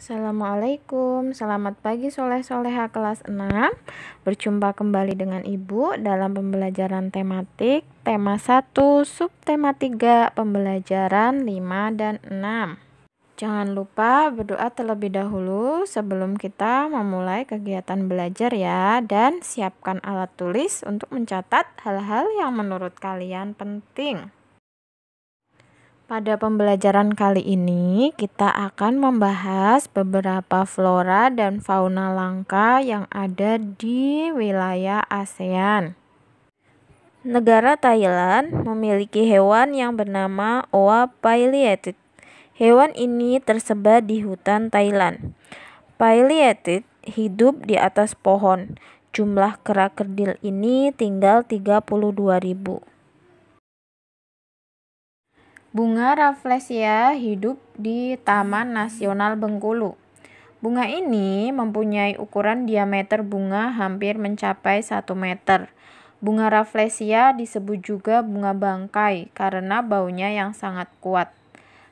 Assalamualaikum, selamat pagi soleh-soleha kelas 6. Berjumpa kembali dengan Ibu dalam pembelajaran tematik tema 1, subtema 3, pembelajaran 5 dan 6. Jangan lupa berdoa terlebih dahulu sebelum kita memulai kegiatan belajar ya, dan siapkan alat tulis untuk mencatat hal-hal yang menurut kalian penting. Pada pembelajaran kali ini, kita akan membahas beberapa flora dan fauna langka yang ada di wilayah ASEAN. Negara Thailand memiliki hewan yang bernama Oa pileated. Hewan ini tersebar di hutan Thailand. Pileated hidup di atas pohon. Jumlah kera kerdil ini tinggal 32.000. Bunga Rafflesia hidup di Taman Nasional Bengkulu. Bunga ini mempunyai ukuran diameter bunga hampir mencapai 1 meter. Bunga Rafflesia disebut juga bunga bangkai karena baunya yang sangat kuat.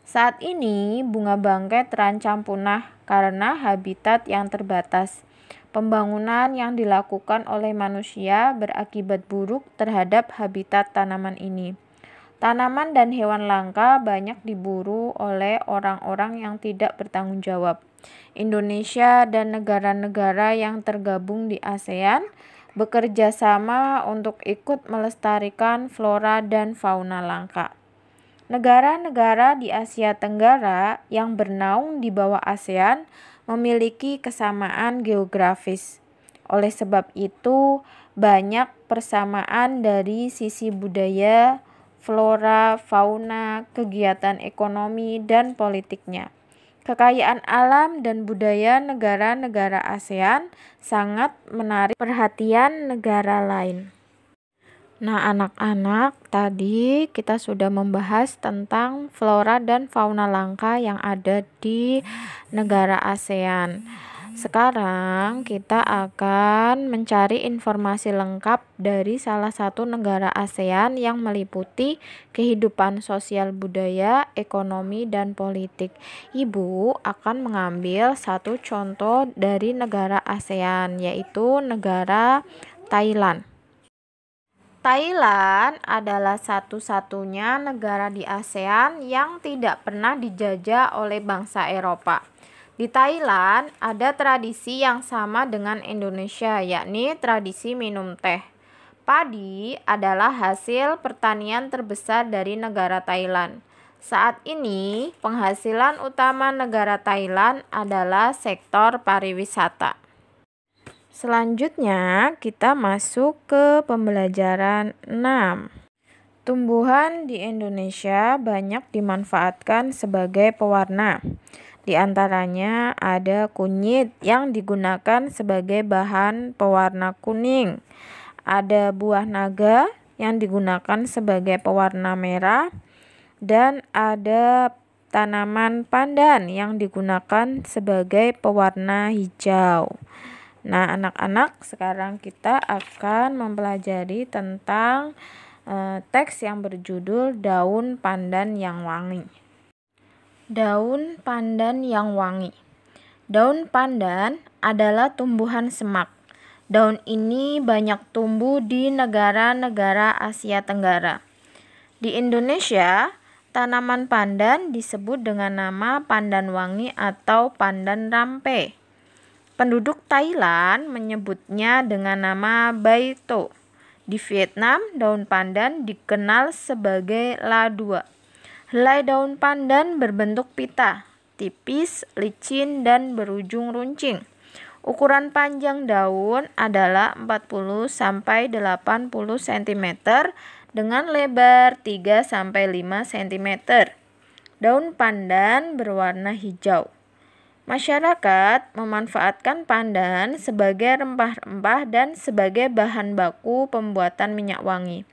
Saat ini bunga bangkai terancam punah karena habitat yang terbatas. Pembangunan yang dilakukan oleh manusia berakibat buruk terhadap habitat tanaman ini. Tanaman dan hewan langka banyak diburu oleh orang-orang yang tidak bertanggung jawab. Indonesia dan negara-negara yang tergabung di ASEAN bekerja sama untuk ikut melestarikan flora dan fauna langka. Negara-negara di Asia Tenggara yang bernaung di bawah ASEAN memiliki kesamaan geografis. Oleh sebab itu, banyak persamaan dari sisi budaya, flora, fauna, kegiatan ekonomi, dan politiknya. Kekayaan alam dan budaya negara-negara ASEAN sangat menarik perhatian negara lain. Nah, anak-anak, tadi kita sudah membahas tentang flora dan fauna langka yang ada di negara ASEAN. Sekarang kita akan mencari informasi lengkap dari salah satu negara ASEAN yang meliputi kehidupan sosial budaya, ekonomi, dan politik. Ibu akan mengambil satu contoh dari negara ASEAN, yaitu negara Thailand. Thailand adalah satu-satunya negara di ASEAN yang tidak pernah dijajah oleh bangsa Eropa. Di Thailand ada tradisi yang sama dengan Indonesia, yakni tradisi minum teh. Padi adalah hasil pertanian terbesar dari negara Thailand. Saat ini, penghasilan utama negara Thailand adalah sektor pariwisata. Selanjutnya, kita masuk ke pembelajaran 6. Tumbuhan di Indonesia banyak dimanfaatkan sebagai pewarna. Di antaranya ada kunyit yang digunakan sebagai bahan pewarna kuning. Ada buah naga yang digunakan sebagai pewarna merah. Dan ada tanaman pandan yang digunakan sebagai pewarna hijau. Nah, anak-anak, sekarang kita akan mempelajari tentang teks yang berjudul Daun Pandan yang Wangi. Daun pandan yang wangi. Daun pandan adalah tumbuhan semak. Daun ini banyak tumbuh di negara-negara Asia Tenggara. Di Indonesia, tanaman pandan disebut dengan nama pandan wangi atau pandan rampe. Penduduk Thailand menyebutnya dengan nama Bai To. Di Vietnam, daun pandan dikenal sebagai La Dua. Helai daun pandan berbentuk pita, tipis, licin, dan berujung runcing. Ukuran panjang daun adalah 40-80 cm dengan lebar 3-5 cm. Daun pandan berwarna hijau. Masyarakat memanfaatkan pandan sebagai rempah-rempah dan sebagai bahan baku pembuatan minyak wangi.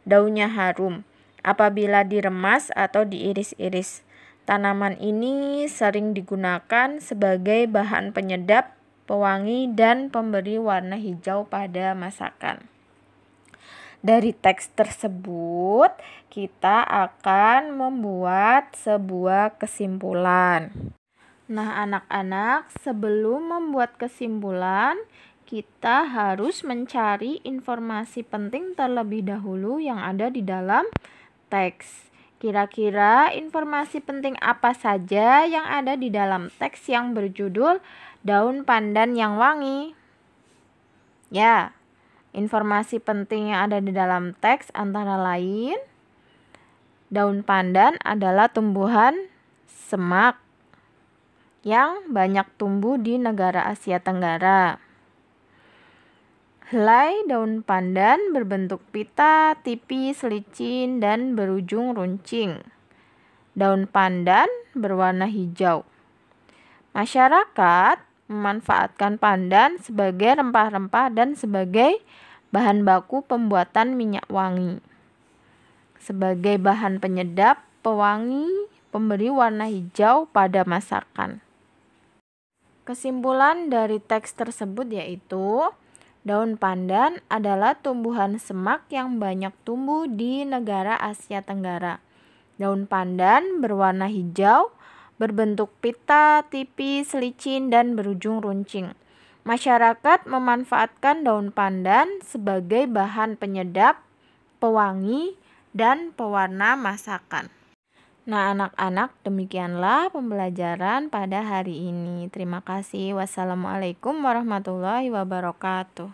Daunnya harum apabila diremas atau diiris-iris. Tanaman ini sering digunakan sebagai bahan penyedap, pewangi, dan pemberi warna hijau pada masakan. Dari teks tersebut, kita akan membuat sebuah kesimpulan. Nah, anak-anak, sebelum membuat kesimpulan, kita harus mencari informasi penting terlebih dahulu yang ada di dalam teks. Kira-kira informasi penting apa saja yang ada di dalam teks yang berjudul Daun Pandan yang Wangi? Ya, informasi penting yang ada di dalam teks antara lain, daun pandan adalah tumbuhan semak yang banyak tumbuh di negara Asia Tenggara. Helai daun pandan berbentuk pita, tipis, licin, dan berujung runcing. Daun pandan berwarna hijau. Masyarakat memanfaatkan pandan sebagai rempah-rempah dan sebagai bahan baku pembuatan minyak wangi. Sebagai bahan penyedap, pewangi, pemberi warna hijau pada masakan. Kesimpulan dari teks tersebut yaitu, daun pandan adalah tumbuhan semak yang banyak tumbuh di negara Asia Tenggara. Daun pandan berwarna hijau, berbentuk pita, tipis, licin, dan berujung runcing. Masyarakat memanfaatkan daun pandan sebagai bahan penyedap, pewangi, dan pewarna masakan. Nah, anak-anak, demikianlah pembelajaran pada hari ini. Terima kasih. Wassalamualaikum warahmatullahi wabarakatuh.